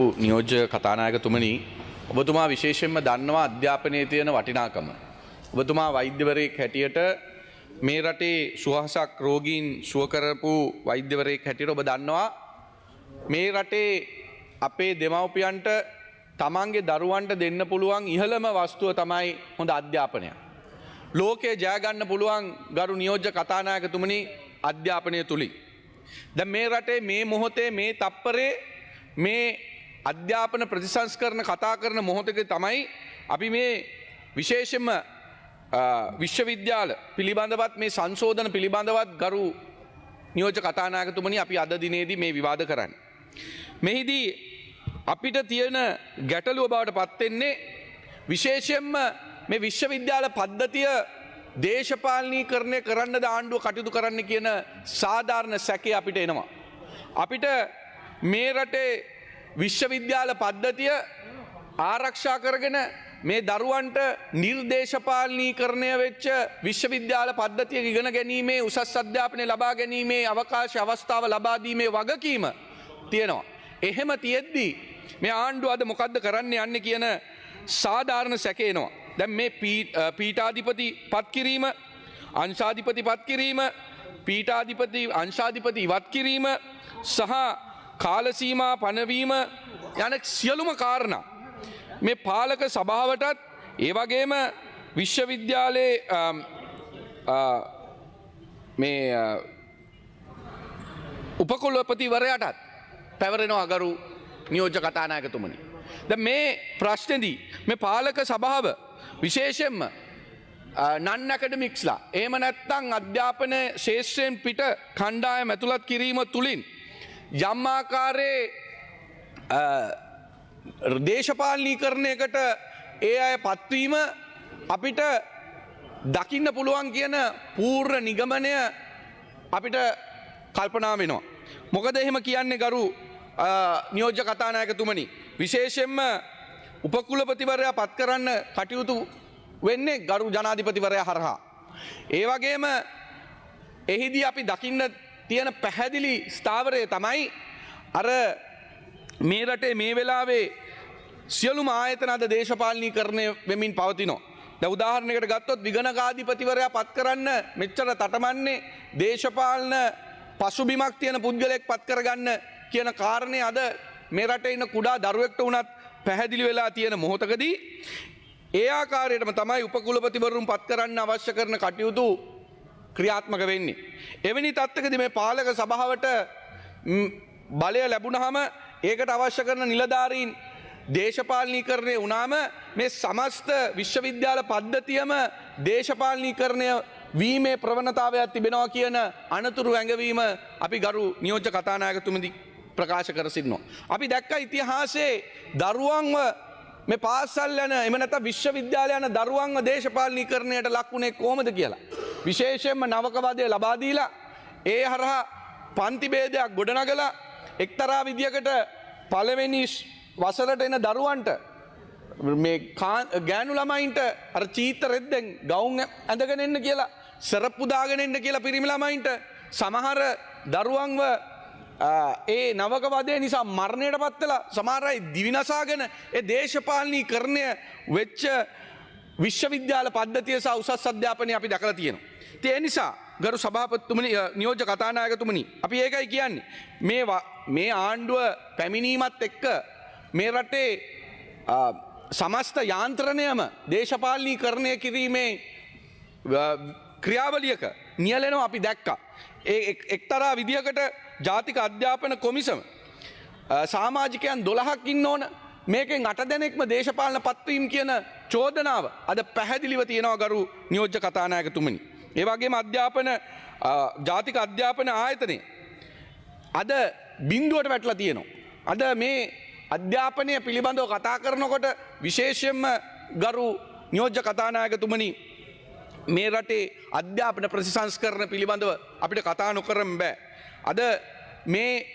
නියෝජ්‍ය කතානායකතුමනි ඔබතුමා විශේෂයෙන්ම දන්නවා අධ්‍යාපනයේ තියෙන වටිනාකම. ඔබතුමා වෛද්‍යවරයෙක් හැටියට මේ රටේ සුවහසක් රෝගීන් සුව කරපු වෛද්‍යවරයෙක් හැටියට ඔබ දන්නවා මේ රටේ අපේ දෙමව්පියන්ට තමන්ගේ දරුවන්ට දෙන්න පුළුවන් ඉහළම වස්තුව තමයි හොඳ අධ්‍යාපනය. ලෝකේ ජය ගන්න පුළුවන් ගරු නියෝජ්‍ය කතානායකතුමනි අධ්‍යාපනය තුලින්. දැන් මේ රටේ මේ මොහොතේ මේ තප්පරේ මේ අධ්‍යාපන ප්‍රතිසංස්කරණ කතා කරන මොහොතක තමයි අපි මේ විශේෂයෙන්ම විශ්වවිද්‍යාල පිළිබඳවත් මේ සංශෝධන පිළිබඳවත් ගරු නියෝජ්‍ය කතානායකතුමනි අපි අද දිනේදී මේ විවාද කරන්නේ. මෙහිදී අපිට තියෙන ගැටලුව බවට පත් වෙන්නේ විශේෂයෙන්ම මේ විශ්වවිද්‍යාල පද්ධතිය දේශපාලනීකරණය කරන්නද ආණ්ඩුව කටයුතු කරන්න කියන සාධාරණ සැකය අපිට එනවා. අපිට මේ රටේ විශ්වවිද්‍යාල පද්ධතිය ආරක්ෂා කරගෙන මේ දරුවන්ට නිර්දේශපාලනීකරණය වෙච්ච විශ්වවිද්‍යාල පද්ධතිය ඉගෙන ගැනීමේ උසස් අධ්‍යාපනය ලබා ගැනීමේ අවකාශ අවස්ථාව ලබා දීමේ වගකීම තියෙනවා. එහෙම තියෙද්දී මේ ආණ්ඩුව අද මොකද්ද කරන්න යන්නේ කියන සාධාරණ සැකේනවා. දැන් මේ පීඨාධිපති පත් කිරීම, අංශාධිපති පත් කිරීම, පීඨාධිපති අංශාධිපති ඉවත් කිරීම සහ කාල සීමා පනවීම යන සියලුම කාරණා මේ පාලක සභාවටත් ඒ වගේම විශ්වවිද්‍යාලයේ මේ උපකුලපතිවරයාටත් පැවරෙනවා ගරු නියෝජ්‍ය කතානායකතුමනි. දැන් මේ ප්‍රශ්නේදී මේ පාලක සභාව විශේෂයෙන්ම නන් ඇකඩමික්ස්ලා එහෙම නැත්නම් අධ්‍යාපන ශාස්ත්‍රයෙන් පිට කණ්ඩායම ඇතුළත් කිරීම තුලින් යම් ආකාරයේ දේශපාලනීකරණයකට ඒ අය පත්වීම අපිට දකින්න පුළුවන් කියන පූර්ව නිගමනය අපිට කල්පනා වෙනවා. මොකද එහෙම කියන්නේ ගරු නියෝජ්‍ය කතානායකතුමනි විශේෂයෙන්ම උපකුලපතිවරයා පත් කරන්න කටයුතු වෙන්නේ ගරු ජනාධිපතිවරයා හරහා. ඒ වගේම එහිදී අපි දකින්න තියෙන පැහැදිලි ස්ථාවරය තමයි අර මේ රටේ මේ වෙලාවේ සියලුම ආයතන අද දේශපාලනීකරණය වෙමින් පවතිනවා. දැන් උදාහරණයකට ගත්තොත් විගණකාධිපතිවරයා පත් කරන්න මෙච්චර තටමන්නේ දේශපාලන පසුබිමක් තියෙන පුද්ගලයෙක් පත් කරගන්න කියන කාරණේ අද මේ රටේ ඉන්න කුඩා දරුවෙක්ට වුණත් පැහැදිලි වෙලා තියෙන මොහොතකදී ඒ ආකාරයටම තමයි උපකුලපතිවරුන් පත් කරන්න අවශ්‍ය කරන කටයුතු ක්‍රියාත්මක වෙන්නේ. එවැනි තත්ත්වකදී මේ පාලක සභාවට බලය ලැබුණාම ඒකට අවශ්‍ය කරන නිලධාරීන් දේශපාලනීකරණය වුණාම මේ සමස්ත විශ්වවිද්‍යාල පද්ධතියම දේශපාලනීකරණය වීමේ ප්‍රවණතාවයක් තිබෙනවා කියන අනතුරු ඇඟවීම අපි ගරු නියෝජ්‍ය කතානායකතුමනි ප්‍රකාශ කර සිටිනවා. අපි දැක්ක ඉතිහාසයේ දරුවන්ව මේ පාසල් යන එහෙම නැත්නම් විශ්වවිද්‍යාල යන දරුවන්ව දේශපාලනීකරණයට ලක් වුණේ කොහොමද කියලා. විශේෂයෙන්ම නවකවාදය ලබා දීලා ඒ හරහා පන්ති ભેදයක් ගොඩනගලා එක්තරා විදියකට පළවෙනි වසරට එන දරුවන්ට මේ ගෑනු ළමයින්ට අර චීත රෙද්දෙන් ගවුම් ඇඳගෙන එන්න කියලා සරප්පු දාගෙන එන්න කියලා පිරිමි ළමයින්ට සමහර දරුවන්ව ඒ නවකවාදය නිසා මරණයට පත් වෙලා සමහර අය දිවිනසාගෙන ඒ දේශපාලනීකරණය වෙච්ච විශ්වවිද්‍යාල පද්ධතිය සහ උසස් අධ්‍යාපනය අපි දැකලා තියෙනවා. ඒ නිසා ගරු සභාපතිතුමනි නියෝජ්‍ය කතානායකතුමනි අපි ඒකයි කියන්නේ මේ ආණ්ඩුව පැමිණීමත් එක්ක මේ රටේ සමස්ත යාන්ත්‍රණයම දේශපාලනීකරණය කිරීමේ ක්‍රියාවලියක නියැලෙනවා අපි දැක්කා. ඒ එක්තරා විදියකට ජාතික අධ්‍යාපන කොමිසම සමාජිකයන් 12ක් ඉන්න ඕන මේකෙන් 8 දෙනෙක්ම දේශපාලන පත්වීම් කියන චෝදනාව අද පැහැදිලිව තියෙනවා ගරු නියෝජ්‍ය කතානායකතුමනි. ඒ වගේම අධ්‍යාපන ජාතික අධ්‍යාපන ආයතනය අද බිඳුවට වැටලා තියෙනවා. අද මේ අධ්‍යාපනය පිළිබඳව කතා කරනකොට විශේෂයෙන්ම ගරු නියෝජ්‍ය කතානායකතුමනි මේ රටේ අධ්‍යාපන ප්‍රතිසංස්කරණ පිළිබඳව අපිට කතා නොකරම බෑ. අද මේ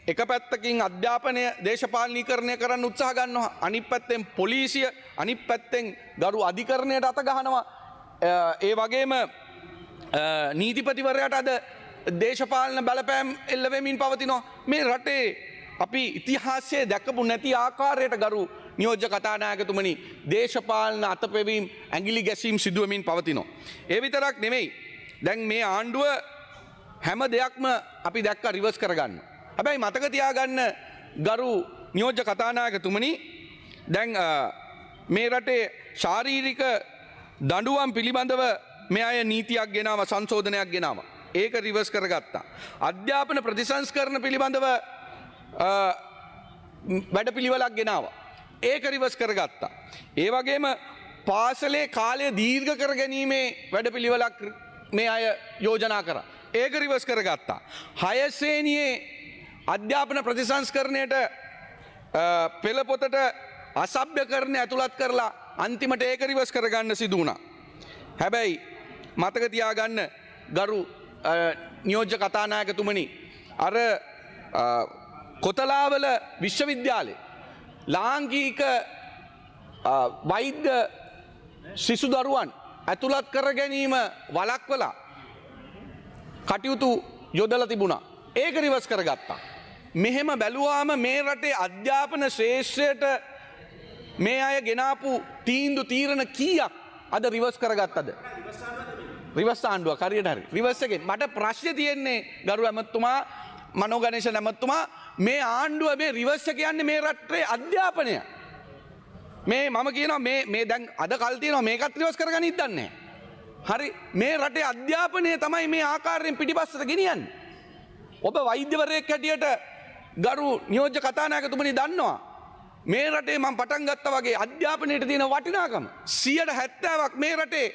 එක පැත්තකින් අධ්‍යාපනය දේශපාලනීකරණය කරන්න උත්සාහ ගන්නවා. අනිත් පැත්තෙන් පොලිසිය, අනිත් පැත්තෙන් ගරු අධිකරණයට අත ගහනවා. ඒ වගේම නීතිපතිවරයාට අද දේශපාලන බලපෑම් එල්ල වෙමින් පවතිනවා. මේ රටේ අපි ඉතිහාසයේ දැකපු නැති ආකාරයට ගරු නියෝජ්‍ය කතානායකතුමනි දේශපාලන අතපෙවීම් ඇඟිලි ගැසීම් සිදුවමින් පවතිනවා. ඒ විතරක් නෙමෙයි. දැන් මේ ආණ්ඩුව හැම දෙයක්ම අපි දැක්ක රිවර්ස් කරගන්න. හැබැයි මතක තියාගන්න ගරු නියෝජ්‍ය කතානායකතුමනි දැන් මේ රටේ ශාරීරික දඬුවම් පිළිබඳව මේ අය නීතියක් ගෙනාවා සංශෝධනයක් ගෙනාවා. ඒක රිවර්ස් කරගත්තා. අධ්‍යාපන ප්‍රතිසංස්කරණ පිළිබඳව වැඩපිළිවෙලක් ගෙනාවා. ඒක රිවර්ස් කරගත්තා. ඒ වගේම පාසලේ කාලය දීර්ඝ කර ගැනීමේ වැඩපිළිවෙලක් මේ අය යෝජනා කරා. ඒක රිවර්ස් කරගත්තා. 6 ශ්‍රේණියේ අධ්‍යාපන ප්‍රතිසංස්කරණයට පෙළ පොතට අසභ්‍යකරණ ඇතුළත් කරලා අන්තිමට ඒක රිවර්ස් කරගන්න සිදු වුණා. හැබැයි මතක තියාගන්න ගරු නියෝජ්‍ය කතානායකතුමනි අර කොතලාවල විශ්වවිද්‍යාලේ ලාංකික වෛද්‍ය සිසු දරුවන් ඇතුළත් කර ගැනීම වළක්වලා කටයුතු යොදලා තිබුණා. ඒක රිවර්ස් කරගත්තා. මෙහෙම බැලුවාම මේ රටේ අධ්‍යාපන ශ්‍රේෂ්ඨයට මේ අය ගෙනාපු තීරණ කීයක් අද රිවර්ස් කරගත්තද? රිවර්ස් ආණ්ඩුවක් හරියට හරි. රිවර්ස් එකෙන් මට ප්‍රශ්නේ තියෙන්නේ ගරු ඇමතුමා මනෝගණේශ ඇමතුමා මේ ආණ්ඩුව මේ රිවර්ස් එක කියන්නේ මේ රටේ අධ්‍යාපනය. මේ මම කියනවා මේ දැන් අද කල් තියෙනවා මේකත් රිවර්ස් කරගන්න ඉද්දන්නේ. හරි මේ රටේ අධ්‍යාපනය තමයි මේ ආකාරයෙන් පිටිපස්සට ගෙනියන්නේ. ඔබ වෛද්‍යවරයෙක් හැටියට ගරු නියෝජ්‍ය කතානායකතුමනි දන්නවා මේ රටේ මම පටන් ගත්තා වගේ අධ්‍යාපනයට තියෙන වටිනාකම 70%ක් මේ රටේ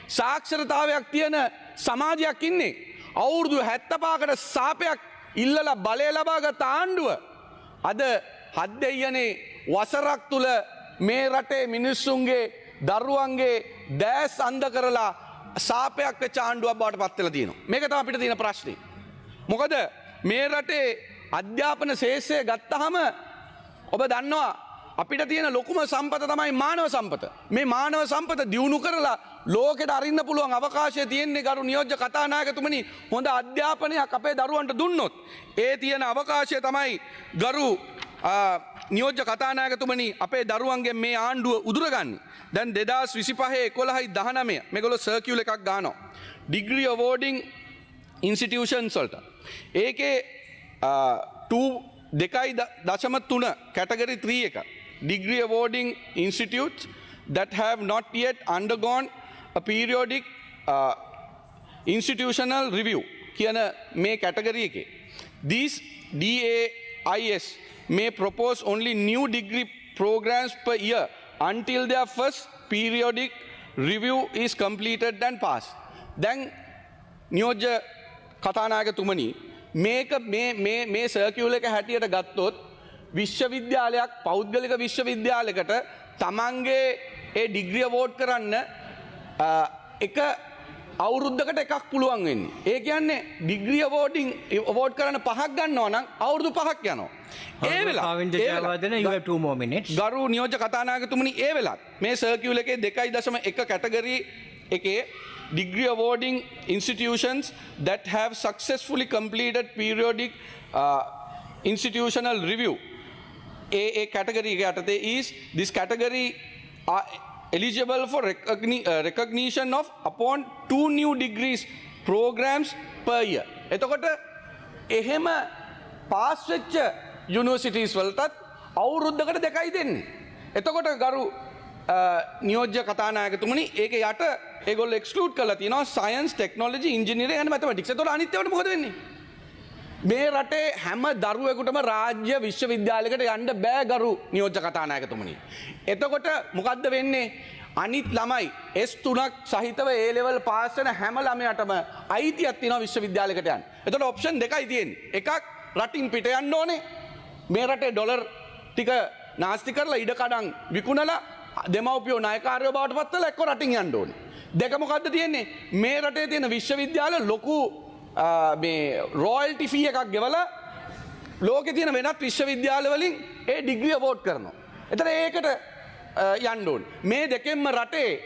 සාක්ෂරතාවයක් තියෙන සමාජයක් ඉන්නේ. අවුරුදු 75කට සාපයක් ඉල්ලලා බලය ලබාගත් ආණ්ඩුව අද හත් දෙයියනේ වසරක් තුල මේ රටේ මිනිස්සුන්ගේ දරුවන්ගේ දැස් අන්ධ කරලා සාපයක් වෙච්ච ආණ්ඩුවක් බවට පත් වෙලා තියෙනවා. මේක තමයි අපිට තියෙන ප්‍රශ්නේ. මොකද මේ රටේ අධ්‍යාපන ශේෂ්ත්‍රය ගත්තාම ඔබ දන්නවා අපිට තියෙන ලොකුම සම්පත තමයි මානව සම්පත. මේ මානව සම්පත දියුණු කරලා ලෝකෙට අරින්න පුළුවන් අවකාශය තියෙන්නේ ගරු නියෝජ්‍ය කතානායකතුමනි හොඳ අධ්‍යාපනයක් අපේ දරුවන්ට දුන්නොත් ඒ තියෙන අවකාශය තමයි ගරු නියෝජ්‍ය කතානායකතුමනි අපේ දරුවන්ගේ මේ ආණ්ඩුව උදුරගන්නේ. දැන් 2025 11 19 මේගොල්ලෝ සර්කියුල එකක් ගන්නවා. ඩිග්‍රී අවෝඩින් ඉන්ස්ටිටියුෂන්ස් වලට. ඒකේ 2.3 category 3 එක. Degree awarding institutes that have not yet undergone a periodic institutional review කියන මේ category එකේ. These DAIS may propose only new degree programs per year until their first periodic review is completed and passed. දැන් නියෝජ්‍ය කතානායකතුමනි මේක මේ සර්කියුල එක හැටියට ගත්තොත් විශ්වවිද්‍යාලයක් පෞද්ගලික විශ්වවිද්‍යාලයකට තමන්ගේ ඒ ඩිග්‍රී අවෝඩ් කරන්න එක අවුරුද්දකට එකක් පුළුවන් වෙන්නේ. ඒ කියන්නේ ඩිග්‍රී අවෝඩ් කරන්න 5ක් ගන්නවා නම් අවුරුදු 5ක් යනවා. ඒ වෙලාව ගරු නියෝජ්‍ය කතානායකතුමනි ඒ වෙලාවත් මේ සර්කියුල එකේ 2.1 කැටගරි එකේ degree awarding institutions that have successfully completed periodic institutional review. A category is this category are eligible for recognition of upon 2 new degrees programs per year. එතකොට එහෙම පාස් වෙච්ච යුනිවර්සිටිස් වලටත් අවුරුද්දකට 2යි දෙන්නේ. එතකොට ගරු නියෝජ්‍ය කතානායකතුමනි ඒක යට ඒගොල්ලෝ එක්ස්ක්ලූඩ් කරලා තියෙනවා science technology engineering and mathematics. ඒතකොට අනිත් ඒවාට මොකද වෙන්නේ? මේ රටේ හැම දරුවෙකුටම රාජ්‍ය විශ්වවිද්‍යාලයකට යන්න බෑ ගරු නියෝජ්‍ය කතානායකතුමනි. එතකොට මොකද්ද වෙන්නේ? අනිත් ළමයි S3ක් සහිතව A level පාස් වෙන හැම ළමයාටම අයිතියක් තියෙනවා විශ්වවිද්‍යාලයකට යන්න. එතකොට ඔප්ෂන් දෙකයි තියෙන්නේ. එකක් රටින් පිට යන්න ඕනේ. මේ රටේ ඩොලර් ටික නාස්ති කරලා ඉඩකඩම් විකුණලා දෙමව්පියෝ නායකාරයෝ බවට පත් වෙලා එක්ක රටින් යන්න ඕනේ. දෙක මොකද්ද තියෙන්නේ? මේ රටේ තියෙන විශ්වවිද්‍යාල ලොකු මේ රොයල්ටි ෆී එකක් ගෙවලා ලෝකේ තියෙන වෙනත් විශ්වවිද්‍යාල වලින් ඒ ඩිග්‍රී අවෝඩ් කරනවා. එතන ඒකට යන්න ඕනේ. මේ දෙකෙන්ම රටේ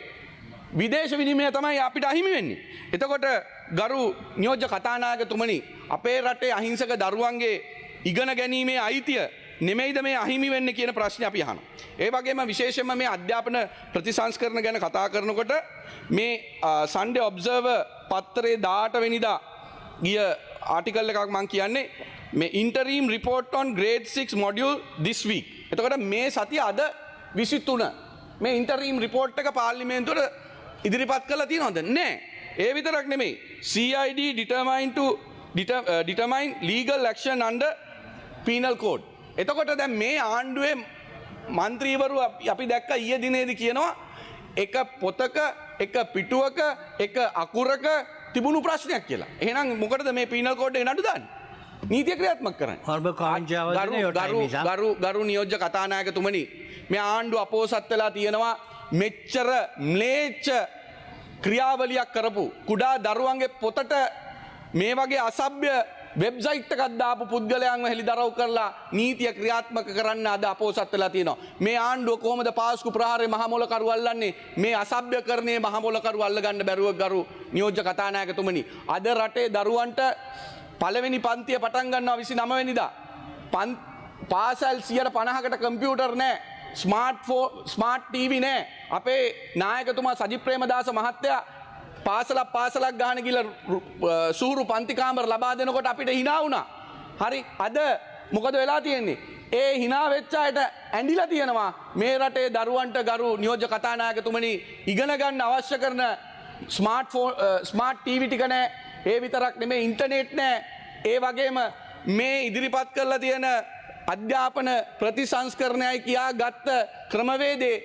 විදේශ විනිමය තමයි අපිට අහිමි වෙන්නේ. එතකොට ගරු නියෝජ්‍ය කතානායකතුමනි අපේ රටේ අහිංසක දරුවන්ගේ ඉගෙන ගැනීමේ අයිතිය නෙමෙයිද මේ අහිමි වෙන්නේ කියන ප්‍රශ්නේ අපි අහනවා. ඒ වගේම විශේෂයෙන්ම මේ අධ්‍යාපන ප්‍රතිසංස්කරණ ගැන කතා කරනකොට මේ Sunday Observer පත්තරේ 18 වෙනිදා ගිය ආටිකල් එකක් මම කියන්නේ මේ interim report on grade 6 module this week. එතකොට මේ සතිය අද 23 මේ interim report එක පාර්ලිමේන්තුවට ඉදිරිපත් කරලා තියෙනවද? නෑ. ඒ විතරක් නෙමෙයි. CID determine legal action under penal code. එතකොට දැන් මේ ආණ්ඩුවේ മന്ത്രിවරු අපි දැක්ක ඊයේ දිනේදී කියනවා එක පොතක එක පිටුවක එක අකුරක තිබුණු ප්‍රශ්නයක් කියලා. එහෙනම් මොකටද මේ පීනල් කෝඩ් එක නඩු දාන්නේ? නීතිය ක්‍රියාත්මක කරන්නේ. ගරු නියෝජ්‍ය කතානායකතුමනි මේ ආණ්ඩුව අපෝසත් වෙලා තියෙනවා මෙච්චර ම්ලේච්ඡ ක්‍රියාවලියක් කරපු කුඩා දරුවන්ගේ පොතට මේ වගේ අසභ්‍ය වෙබ්සයිට් එකක් දාපු පුද්ගලයන්ව හෙළිදරව් කරලා නීතිය ක්‍රියාත්මක කරන්න අද අපෝසත් වෙලා තියෙනවා. මේ ආණ්ඩුව කොහොමද පාස්කු ප්‍රහාරයේ මහ මොලකරු අල්ලන්නේ? මේ අසභ්‍යකරණයේ මහ මොලකරු අල්ල ගන්න බැරුව ගරු නියෝජ්‍ය කතානායකතුමනි. අද රටේ දරුවන්ට පළවෙනි පන්තිය පටන් ගන්නවා 29 වෙනිදා. පාසල් 150කට කම්පියුටර් නැහැ. ස්මාර්ට් ටීවී නැහැ. අපේ නායකතුමා සජිත් ප්‍රේමදාස මහත්තයා පාසලක් ගහන ගිහලා සූරු පන්ති කාමර ලබා දෙනකොට අපිට hina වුණා. හරි අද මොකද වෙලා තියෙන්නේ? ඒ hina වෙච්ච අයට ඇඬිලා තියෙනවා මේ රටේ දරුවන්ට ගරු නියෝජ්‍ය කතානායකතුමනි ඉගෙන ගන්න අවශ්‍ය කරන ස්මාර්ට් ටීවී ටික නැහැ. ඒ විතරක් නෙමෙයි ඉන්ටර්නෙට් නැහැ. ඒ වගේම මේ ඉදිරිපත් කරලා තියෙන අධ්‍යාපන ප්‍රතිසංස්කරණයයි කියා ගත්ත ක්‍රමවේදේ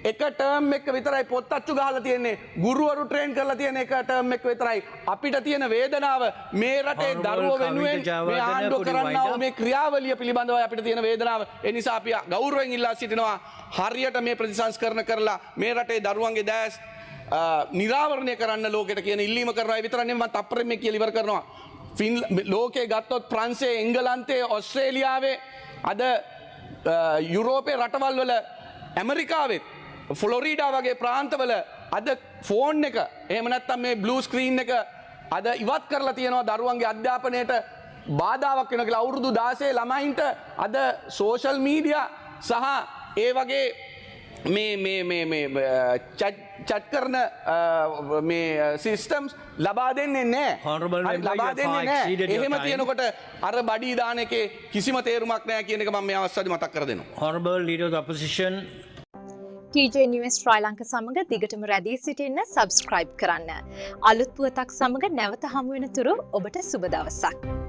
එක ටර්ම් එක විතරයි පොත් අච්චු ගහලා තියෙන්නේ. ගුරුවරු ට්‍රේන් කරලා තියෙන එක ටර්ම් එක විතරයි. අපිට තියෙන වේදනාව මේ රටේ දරුවෝ වෙනුවෙන් මේ ආණ්ඩුව කරන්නා වූ මේ ක්‍රියාවලිය පිළිබඳව අපිට තියෙන වේදනාව. ඒ නිසා අපි ගෞරවයෙන් ඉල්ලා සිටිනවා හරියට මේ ප්‍රතිසංස්කරණ කරලා මේ රටේ දරුවන්ගේ දැස් නිරාවරණය කරන්න ලෝකෙට කියන ඉල්ලීම කරනවා. ඒ විතරක් නෙමෙයි මම තප්පරෙන් මේ කියලා ඉවර කරනවා. ලෝකේ ගත්තොත් ප්‍රංශයේ එංගලන්තයේ ඕස්ට්‍රේලියාවේ අද යුරෝපේ රටවල් වල ඇමරිකාවෙත් ෆ්ලොරිඩා වගේ ප්‍රාන්තවල අද ෆෝන් එක එහෙම නැත්නම් මේ බ්ලූ ස්ක්‍රීන් එක අද ඉවත් කරලා තියෙනවා දරුවන්ගේ අධ්‍යාපනයට බාධාවක් වෙනවා කියලා. අවුරුදු 16 ළමයින්ට අද සෝෂල් මීඩියා සහ ඒ වගේ මේ චැට් කරන මේ සිස්ටම්ස් ලබා දෙන්නේ නැහැ. ලබා දෙන්නේ නැහැ. එහෙම තියෙනකොට අර බඩී දාන එකේ කිසිම තේරුමක් නැහැ කියන එක මම මේ අවස්ථාවේ මතක් කර දෙනවා. Honorable Leader of the Opposition TJ News ශ්‍රී ලංකා සමග දිගටම රැඳී සිටින්න subscribe කරන්න. අලුත් පුවතක් සමග නැවත හමු වෙන තුරු ඔබට සුබ දවසක්.